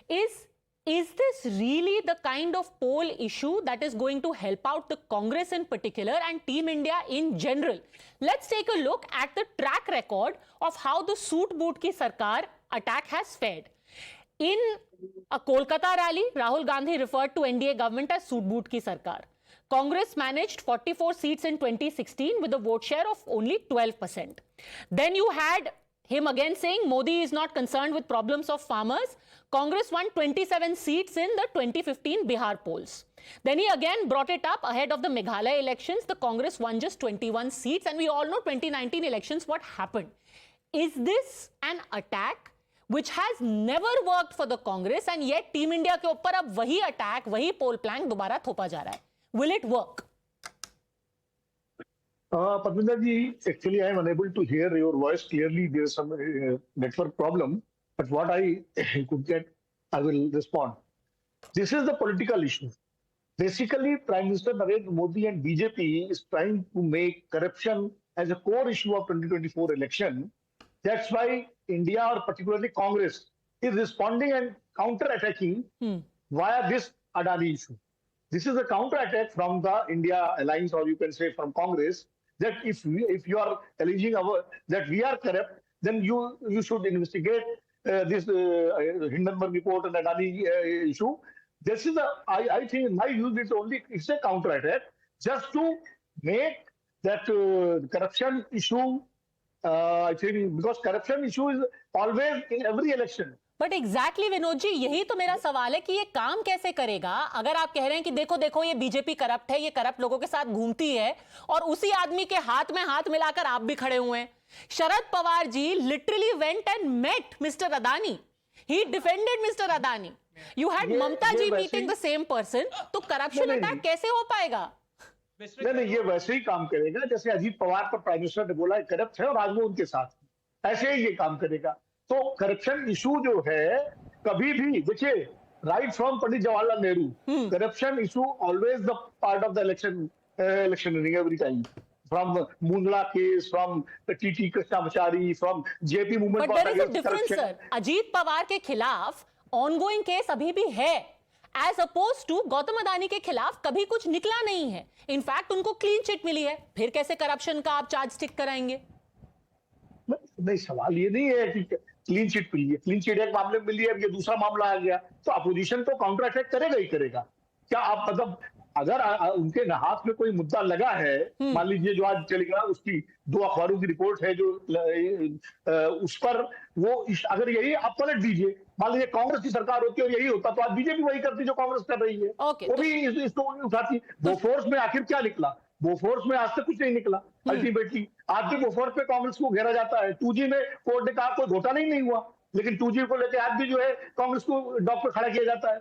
Is this really the kind of poll issue that is going to help out the Congress in particular and Team India in general? Let's take a look at the track record of how the Suit Boot Ki Sarkar attack has fared. In a Kolkata rally, Rahul Gandhi referred to NDA government as Suit Boot Ki Sarkar. Congress managed 44 seats in 2016 with a vote share of only 12%. Then you had him again saying Modi is not concerned with problems of farmers. Congress won 27 seats in the 2015 Bihar polls. Then he again brought it up ahead of the Meghalaya elections. The Congress won just 21 seats, and we all know 2019 elections what happened. Is this an attack which has never worked for the Congress, and yet Team India के ऊपर अब वही attack, वही poll plank दोबारा थोपा जा रहा है? Will it work? Padminder ji, actually I am unable to hear your voice clearly. There is some network problem, but what I could get, I will respond. This is the political issue. Basically, Prime Minister Narendra Modi and BJP is trying to make corruption as a core issue of 2024 election. That's why India, or particularly Congress, is responding and counter-attacking via this Adani issue. This is a counter-attack from the India alliance, or you can say from Congress, that if you are alleging that we are corrupt, then you should investigate this Hindenburg report and Adani issue. This is I think in my view, it's a counter-attack just to make that corruption issue. I think because corruption issue is always in every election. But exactly Vinod ji, यही तो मेरा सवाल है कि ये काम कैसे करेगा? अगर आप कह रहे हैं कि देखो देखो ये बीजेपी करप्ट है, ये करप्ट लोगों के साथ घूमती है, और उसी आदमी के हाथ में हाथ मिलाकर आप भी खड़े हुए हैं. Sharad Pawar ji literally went and met mister Adani. He defended mister Adani. You had Mamata ji meeting the same person. तो करप्शन अटैक कैसे हो पाएगा? नहीं, ये वैसे ही काम करेगा जैसे अजीत पवार पर प्राइम मिनिस्टर ने बोला करप्ट है और आज वो उनके साथ, ऐसे ही ये काम करेगा. तो करप्शन इशू जो है कभी भी, देखिए, right from Pandit Jawaharlal Nehru, corruption issue always the part of the electioning every time. From Mundhra case, from TT Krishnachari, from JP movement. But there is a difference sir. Ajit Pawar के खिलाफ ऑनगोइंग केस अभी भी है, as oppose to Gautam Adani के खिलाफ कभी कुछ निकला नहीं है. इनफैक्ट उनको क्लीन चिट मिली है. फिर कैसे करप्शन का आप चार्ज स्टिक कराएंगे? नहीं, सवाल ये नहीं है कि क्लीन चिट मिली है. क्लीन चिट एक मामले में मिली है, अब ये दूसरा मामला आ गया, तो अपोजिशन तो काउंटर अटैक करेगा ही करेगा. क्या आप मतलब अगर उनके हाथ में कोई मुद्दा लगा है, मान लीजिए जो आज चलेगा, उसकी 2 अखबारों की रिपोर्ट है जो उस पर वो अगर यही आप पलट दीजिए, मान लीजिए कांग्रेस की सरकार होती और यही होता, तो आज बीजेपी वही करती जो कांग्रेस कर रही है. वो भी इसको उठाती. बोफोर्स में आखिर क्या निकला? बोफोर्स में आज तक कुछ नहीं निकला. अल्टीमेटली आज भी बोफोर्स पे कांग्रेस को घेरा जाता है. 2G में कोर्ट ने कहा कोई घोटाला ही नहीं हुआ, लेकिन 2G को लेकर आज भी जो है कांग्रेस को डॉक्टर खड़ा किया जाता है.